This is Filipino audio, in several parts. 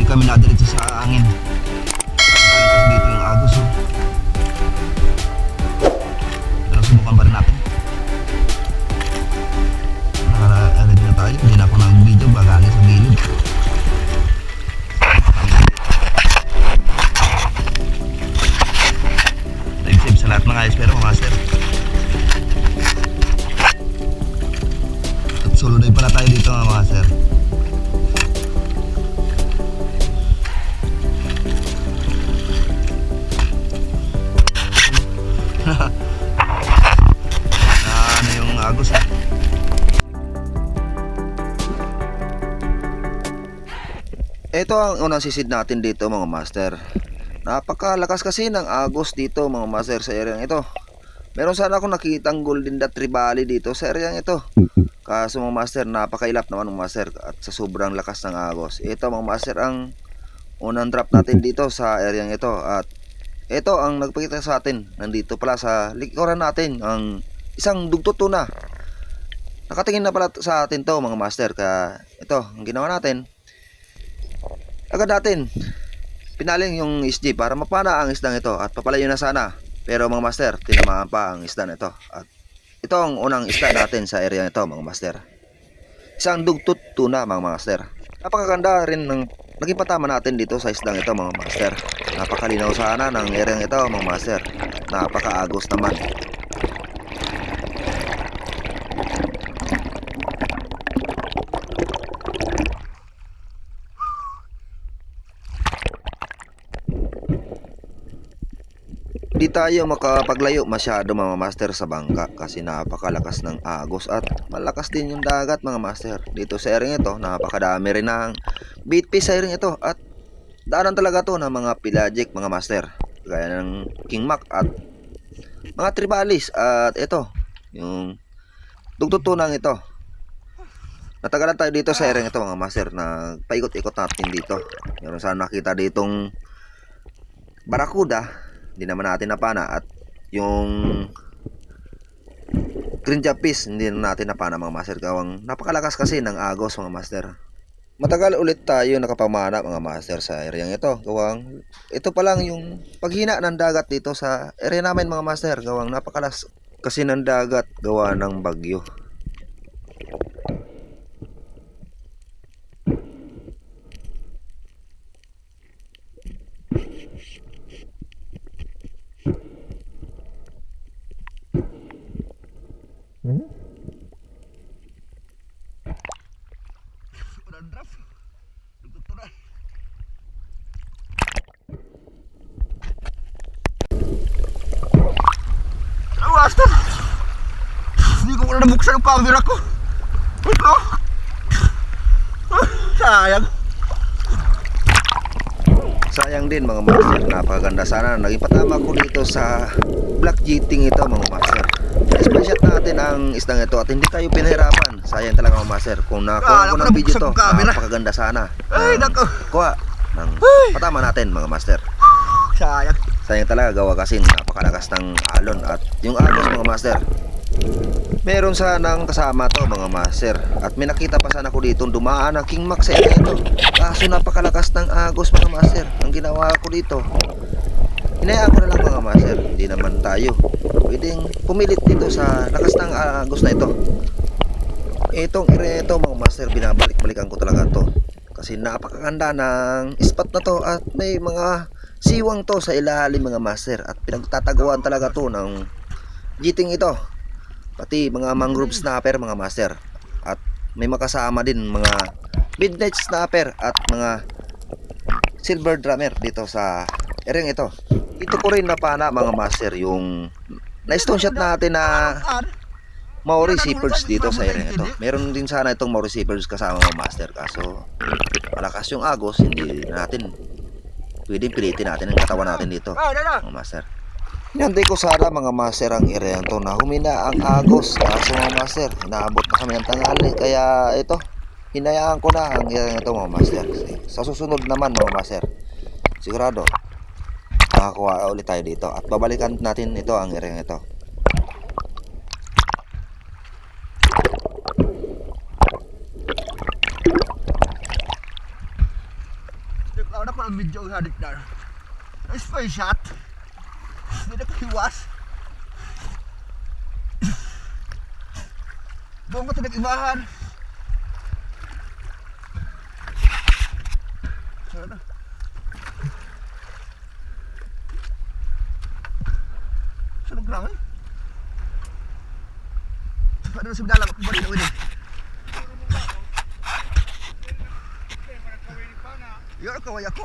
kami nadiretso sa angin. Kasi dito yung agos oh. Pero subukan pa rin natin. Naka-ready na tayo. Hindi na ako nag-video bagali sa gilid. Save sa lahat ng ayos pero master. At solo dive pala tayo dito mga master. Ano yung agos eh. Ito ang unang sisid natin dito mga master. Napakalakas kasi ng agos dito mga master sa area ito. Meron sana akong nakitang golden dot tribali dito sa area ito. Kaso mga master, napakailap naman mga master at sa sobrang lakas ng agos. Ito mga master ang unang drop natin dito sa area ito. At ito ang nagpakita sa atin. Nandito pala sa likuran natin ang isang dugtod tuna. Nakatingin na pala sa atin to mga master. Kaya ito ang ginawa natin. Agad natin pinaling yung isdi para mapana ang isdang ito at papalayo na sana. Pero mga master, tinamaan pa ang isda nito. At ito ang unang isda natin sa area nito mga master. Isang dugtod tuna mga master. Napakaganda rin ng naging patama natin dito sa isdang ito mga master. Napakalinaw sana ng area ito mga master. Napakaagos naman. Hindi tayo makapaglayo masyado mga master sa bangka kasi napakalakas ng agos at malakas din yung dagat mga master. Dito sa area ito napakadami rin ng bait fish sa area ito at daanan talaga to ng mga pelagic mga master gaya ng king mac at mga tribalis. At ito yung dugtod tunang ito. Natagalan tayo dito sa area ito mga master na paikot-ikot natin dito. Meron sana nakita ditong barakuda. Hindi naman natin napana at yung green japis hindi natin napana mga master. Gawang napakalakas kasi ng agos mga master. Matagal ulit tayo nakapamana mga master sa area ito. Gawang ito pa lang yung paghina ng dagat dito sa area namin mga master. Gawang napakalakas kasi ng dagat gawa ng bagyo. Basta hindi ko na nabuksan yung camera ko. Ito sayang din mga master. Napakaganda sana naging patama ko dito sa black jetting ito mga master. Screenshot natin ang isdang ito at hindi tayo pinahirapan. Sayang talaga mga master. Kung nakuha ko ng video to, napakaganda sana. Ay nako, kuha ng patama natin mga master. Sayang talaga gawa kasi napakalakas ng alon at yung agos mga master. Meron sanang kasama to mga master at may nakita pa sana ko dito dumaan ang king mac sa area ito. Kaso napakalakas ng agos mga master. Ang ginawa ko dito, hinayaan ko na lang mga master. Hindi naman tayo pwedeng pumilit dito sa lakas ng agos na ito. Itong area ito mga master, binabalik-balikan ko talaga to kasi napakaganda ng spot na to at may mga siwang to sa ilalim mga master at pinagtataguan talaga to ng jiting ito, pati mga mangrove snapper mga master at may makasama din mga midnight snapper at mga silver drummer dito sa area ito. Ito ko rin napana mga master yung na stone shot natin na Maori Seabirds dito sa area ito. Meron din sana itong Maori Seabirds kasama mga master kaso malakas yung agos, hindi natin pwedeng pilitin natin ang katawan natin dito mga master. Hinantay ko sana mga master ang area to na humina ang agos kaso mga master inaabot na kami ng tanghali kaya ito hinayaan ko na ang area to mga master. Sa susunod naman mga master sigurado makakuha ulit tayo dito at babalikan natin ito ang area ito. Ako na video ang hadik na. Spy shot. Hindi na kahiwas. Doon ko tinag-ibahan. Sana. Sunog lang eh. Paano na sa dalang? Balik na ulit. Yun, kaway ako.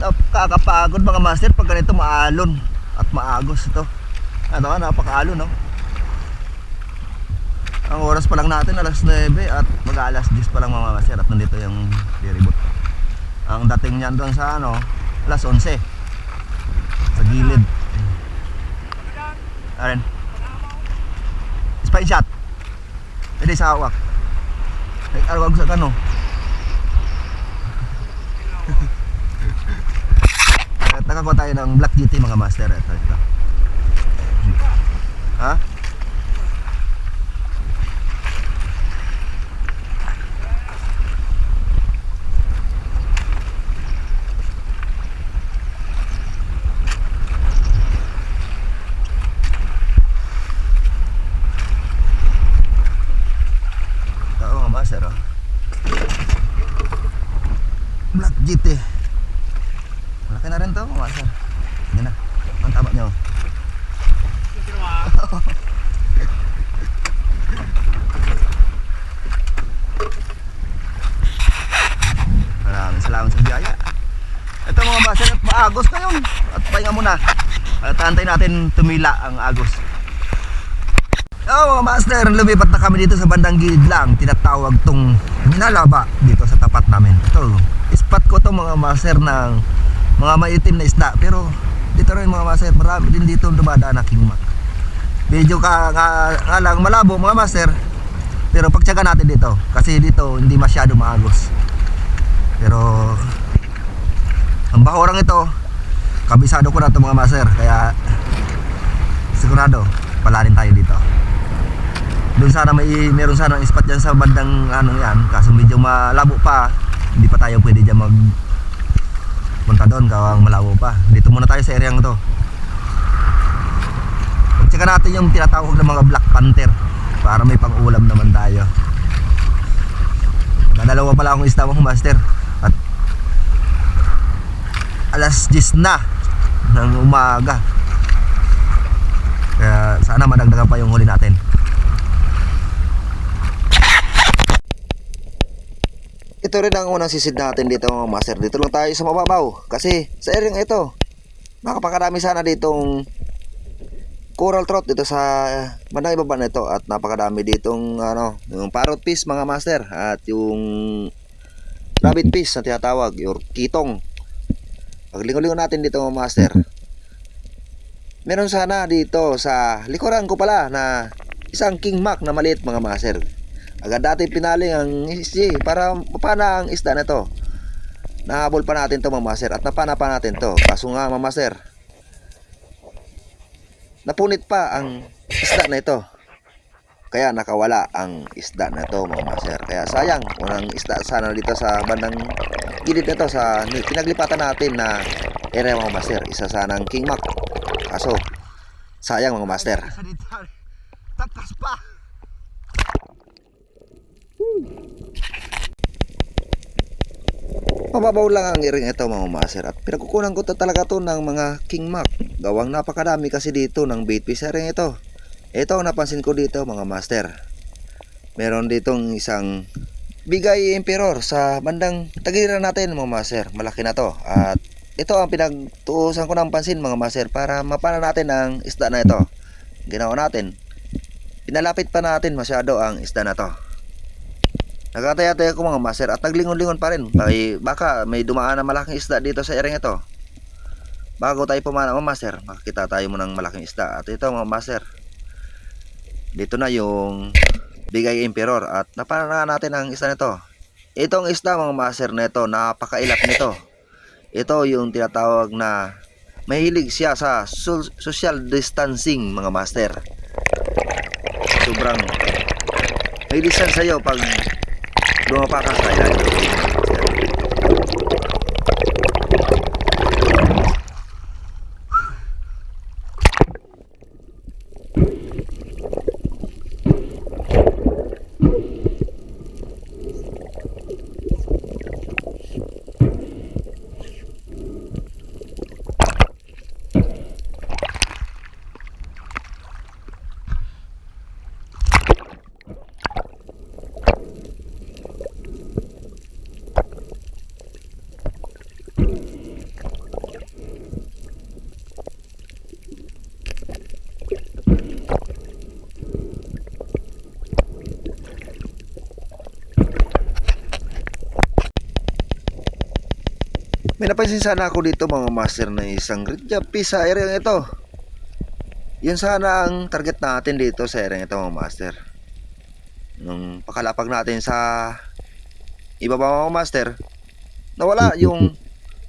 Nakakapagod mga master pag ganito maalon at maagos ito. Ano, napakaalon, no? Ang oras pa lang natin alas 9 at mag-alas 10 pa lang mga master at nandito yung diribot. Ang dating niyan doon sa ano, alas 11 sa gilid. Aren. Spy shot. Hindi sa hawak. Nag-arwag sa kano. At nakakuha tayo ng Black GT mga master. Ito. Ha? Master, oh. Black GT. Malaki na rin to, master. Yan na. Ang taba nyo. Maraming salamat sa biyaya. Ito mga master, maagos na yun. At pahinga muna. At hantay natin tumila ang agos. Mga master, lumipat na kami dito sa bandang gilid lang. Tinatawag tong Minalaba dito sa tapat namin. Ito, spot ko to mga master ng mga maitim na isda. Pero dito rin mga master, marami din dito dumadaan na king mac. Medyo nga lang malabo mga master. Pero pagtsaga natin dito. Kasi dito hindi masyado maagos. Pero ang bahorang ito, kabisado ko na ito mga master. Kaya sigurado palarin tayo dito. Doon sana meron sana spot dyan sa bandang ano yan, kaso medyo malabo pa, hindi pa tayo pwede dyan punta doon kawang malabo pa. Dito muna tayo sa area to. Pagtsaka natin yung tinatawag ng mga Black Panther para may pang-ulam naman tayo. Dalawa pala akong isda mga master at alas 10 na ng umaga. Kaya sana madagdagan pa yung huli natin. Ito rin ang unang sisid natin dito mga master. Dito lang tayo sa mababaw. Kasi sa area ito, napakakarami sana ditong coral trout dito sa bandang ibaba nito. At napakadami ditong yung parrot fish mga master. At yung rabbit fish na tinatawag, yung kitong. Paglingon-lingon natin dito mga master. Meron sana dito sa likuran ko pala na isang king mac na maliit mga master. Agad dati pinaling ang isda para mapana ang isda na to. Nahabol pa natin to mga master at napana pa natin to. Kaso nga mga master, napunit pa ang isda na ito. Kaya nakawala ang isda na to mga master. Kaya sayang, unang isda sana dito sa bandang gilid na to sa pinaglipatan natin na area mga master. Isa sanang king mac. Kaso sayang mga master. Tatas pa. Mababaw lang ang iring ito mga master at pinagkukunan ko talaga to ng mga king mac. Gawang napakadami kasi dito ng bait fish ring ito. Ito ang napansin ko dito mga master. Meron ditong isang bigay emperor sa bandang tagiran natin mga master. Malaki na to at ito ang pinagtuusan ko ng pansin mga master para mapana natin ang isda na ito. Ginawa natin, pinalapit pa natin masyado ang isda na to. Nagkataya-taya ko mga master at naglingon-lingon pa rin. Baka may dumaan na malaking isda dito sa area ito. Bago tayo pumana mga master, makikita tayo mo ng malaking isda. At ito mga master, dito na yung bigay emperor at napana natin ang isda nito. Itong isda mga master na ito, napakailap nito. Ito yung tinatawag na mahilig siya sa social distancing mga master. Sobrang may distance sa'yo pag lumapa ka sa ilalim. May napansin sana ako dito mga master na isang red jumpy sa area ito. Yun sana ang target natin dito sa area ito mga master. Nung pakalapag natin sa ibaba mga master, nawala yung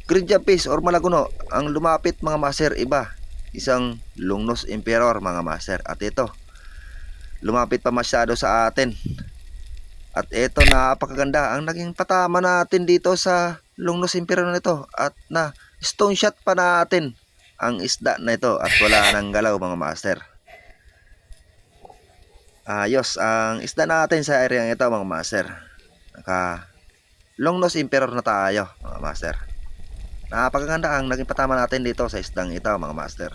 green jumpis or malaguno. Ang lumapit mga master iba, isang Longnose Emperor mga master. At ito, lumapit pa masyado sa atin. At ito, napakaganda ang naging patama natin dito sa Longnose Emperor nito. At na stone shot pa natin ang isda na ito at wala nang galaw mga master. Ayos ang isda natin sa area ito mga master. Naka Longnose Emperor na tayo mga master. Napakaganda ang naging patama natin dito sa isdang ito mga master.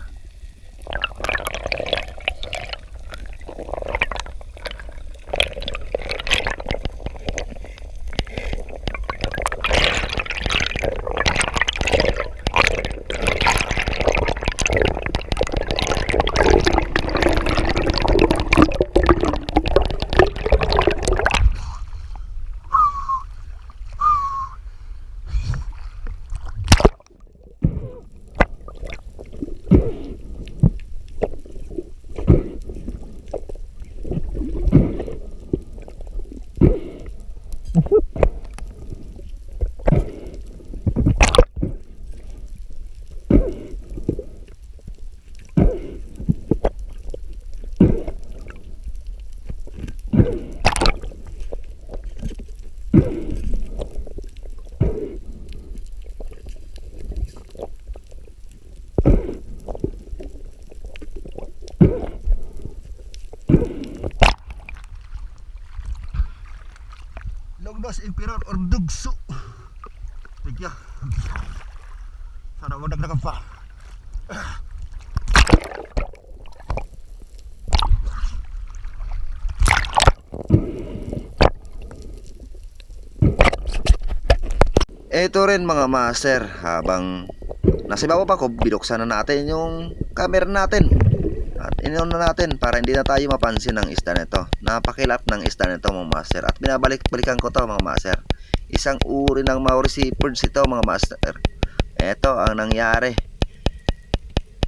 Longnose Emperor or Dugso. Tigya. Sana magdagdagan pa. Ito rin mga master, habang nasa ibabaw pa ko, binuksan na natin yung camera natin. At ininom na natin para hindi na tayo mapansin ng isda nito. Napakilap ng isda nito mga master. At binabalik-balikan ko to mga master. Isang uri ng Maurice birds ito mga master. Ito ang nangyari.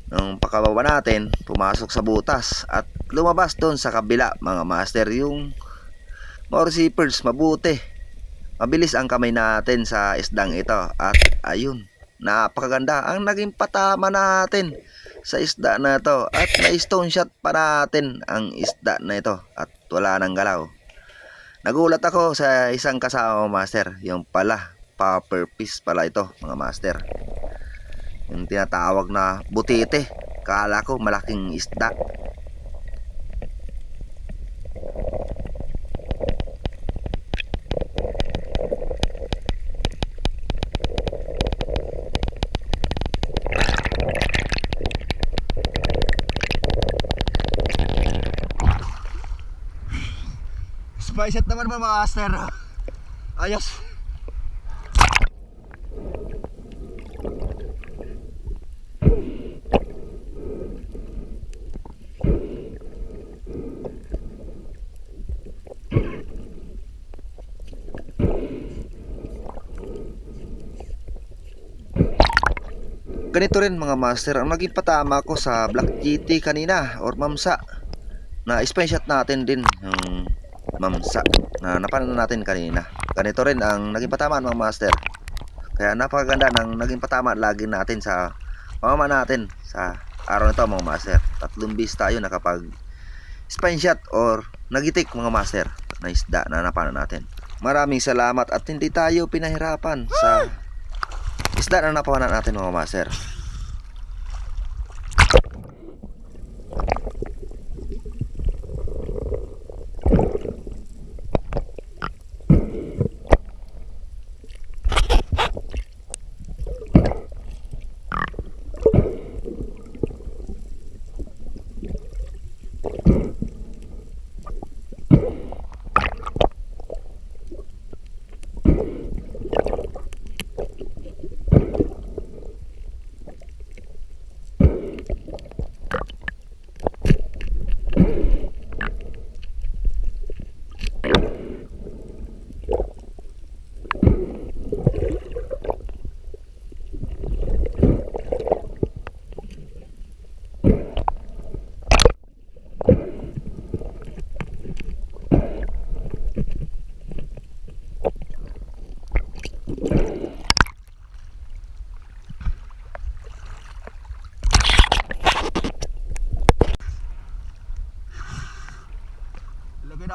Nung pakababa natin, pumasok sa butas at lumabas doon sa kabila mga master. Yung Maurice birds mabuti. Mabilis ang kamay natin sa isdang ito. At ayun, napakaganda ang naging patama natin sa isda na ito. At na-stone shot pa natin ang isda na ito. At wala nang galaw. Nagulat ako sa isang kasama master. Yung pala, popper fish pala ito mga master. Yung tinatawag na butite. Kala ko malaking isda. Spice naman mga master. Ayos. Ganito rin mga master ang naging patama ko sa Black GT kanina or mamsa. Na spine shot natin din yung mamsa na napanood natin kanina. Ganito rin ang naging patama mga master. Kaya napakaganda ng naging patama lagi natin sa pamama natin sa araw nito mga master. 3 bis tayo nakapag spine shot or nagitik mga master na isda na napanood natin. Maraming salamat at hindi tayo pinahirapan sa isda na napanood natin mga master.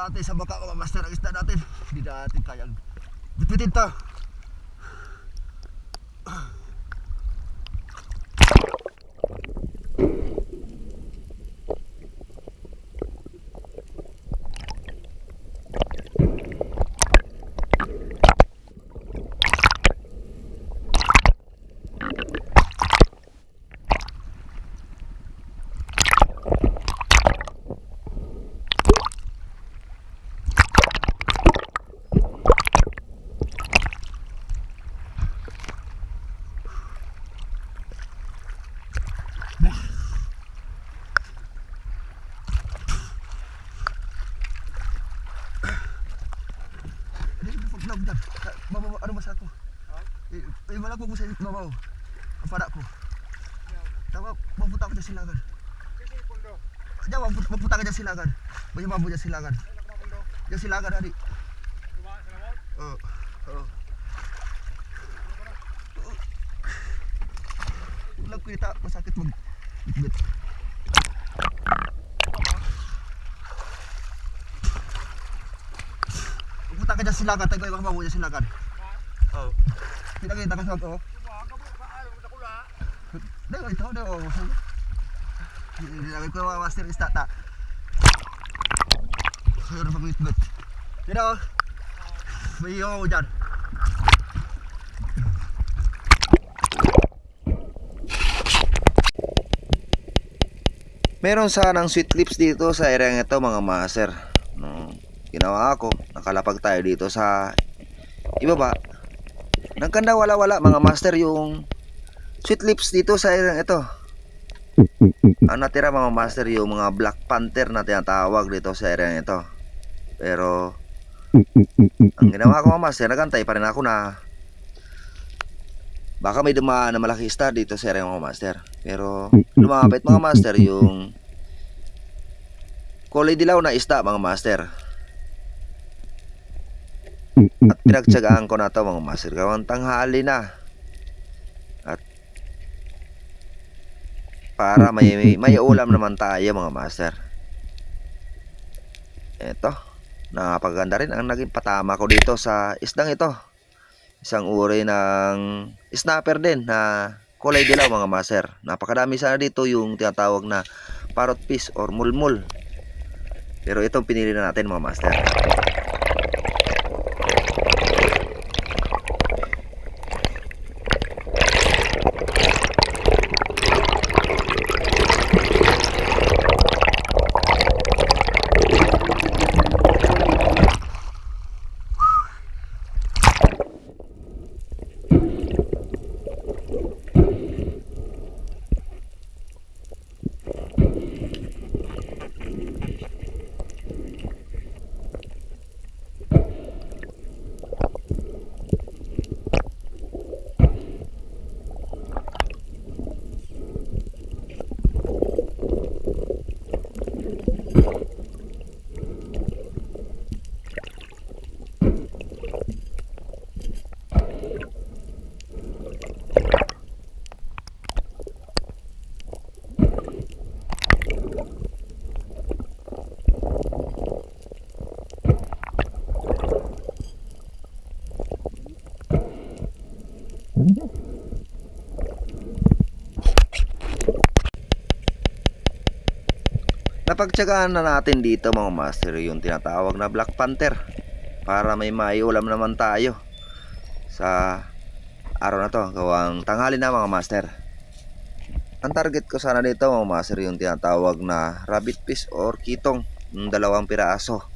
natin sa baka mga master ang isda natin. Hindi natin kayang bitbitin to. Ano masa ako? Wala ko sa babaw. Ang pada ko. Tama, mapunta ko sa silangan. Diyan, mapunta ka sa silangan. May mabu sa silangan. Sa silangan hari. Oo. Oo. Wala ko kita masakit mag-bit. Mapunta ka sa silangan, tayo yung mabu sa silangan. Oo. Kita ka sa ako. Dahil ito, dahil ko mga master is tata. Sayang na pag-witbit. Dito, may iyo ako dyan. Meron sanang sweet lips dito sa area ito mga master. Ginawa ko, nakalapag tayo dito sa ibaba. Nagkanda wala-wala mga master yung sweet lips dito sa area ito. Ang natira mga master yung mga black panther na tinatawag dito sa area ito. Pero ang ginawa ko mga master, nagantay pa rin ako na baka may dumaan na malaki isda dito sa area mga master. Pero lumapit mga master yung kulay dilaw na isda mga master. At pinagtsagaan ko na to mga master. Gawang tanghali na. At para may ulam naman tayo mga master. Eto, napaganda rin ang naging patama ko dito sa isdang ito. Isang uri ng snapper din na kulay dilaw mga master. Napakadami sana dito yung tinatawag na parrot fish or mulmul. Pero itong pinili na natin mga master. Napagtsagaan na natin dito mga master yung tinatawag na black panther para may maiulam naman tayo sa araw na to, gawang tanghali na mga master. Ang target ko sana dito mga master yung tinatawag na rabbit fish or kitong, 2 piraso.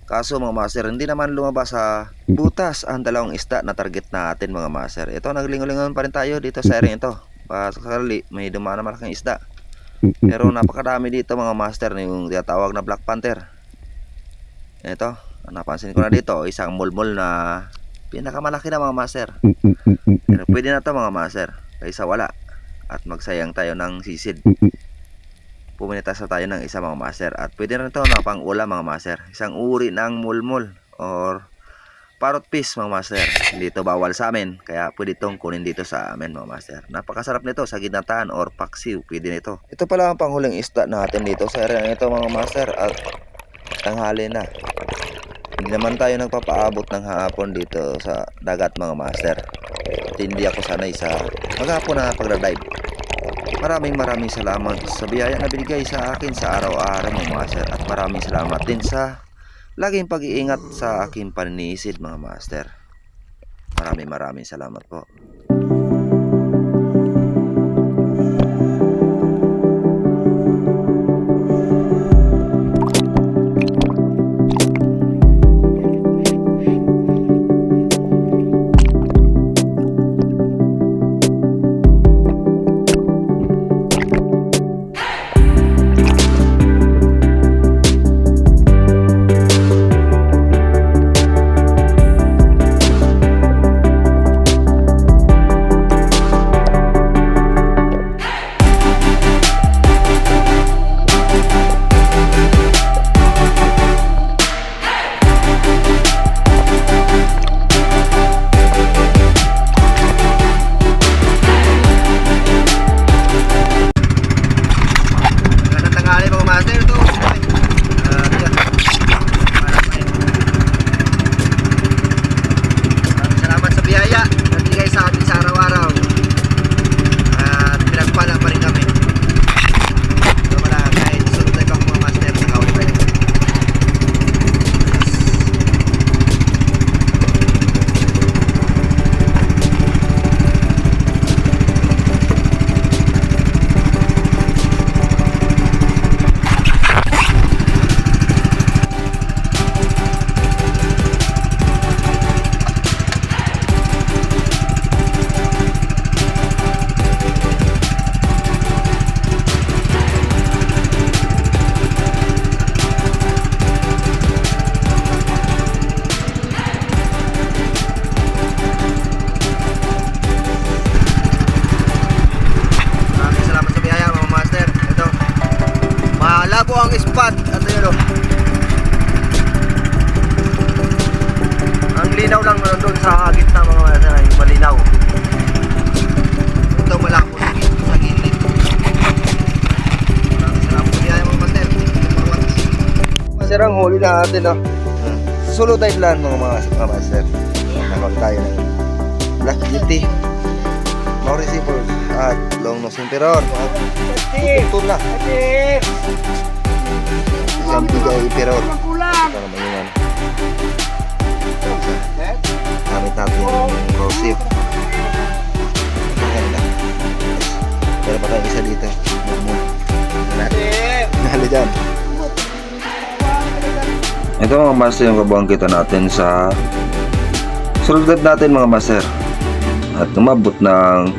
Kaso mga master, hindi naman lumabas sa butas ang 2 isda na target natin mga master. Ito, naglingon-lingon pa rin tayo dito sa area ito. Pasakali may dumaan na malaking isda. Pero napakadami dito mga master yung tinatawag na black panther. Ito, napansin ko na dito, isang mulmul na pinakamalaki na mga master. Pero pwede na to mga master, kaysa wala. At magsayang tayo ng sisid. Puminitas na tayo ng isa mga master. At pwede na ito na pang ulam mga master. Isang uri ng mulmul or parrot fish mga master. Dito bawal sa amin, kaya pwede itong kunin dito sa amin mga master. Napakasarap nito sa ginataan or paksiw, pwede nito. Ito pala ang panghuling isda natin dito sa area nito mga master. At tanghali na. Hindi naman tayo nagpapaabot ng hapon dito sa dagat mga master. At hindi ako sanay sa maghapon na pagdadive. Maraming salamat sa biyaya na binigay sa akin sa araw-araw mga master. At maraming salamat din sa laging pag-iingat sa aking paninisid mga master. Maraming salamat po. Malabo ang spot at yun o. Ang linaw lang doon sa gitna mga master ay malinaw. Ito malabo sa gilid. Salamat sa biyaya mga master. Master ang huli natin o. Solo dive lang mga master. Nakawag tayo ng Black GT, Mauricio at Long Nose Emperor. Ito na. Isang bigay Emperor. Ito naman yun. Gamit natin yung corrosive. Maganda. Pero pa tayong isa dito. Nahali dyan. Ito mga master yung kabuang kita natin sa sulod natin mga master. At umabot ng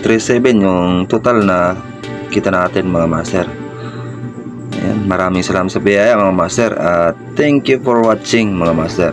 3.7 yung total na kita natin mga master. Ayan, maraming salamat sa biyaya mga master at thank you for watching mga master.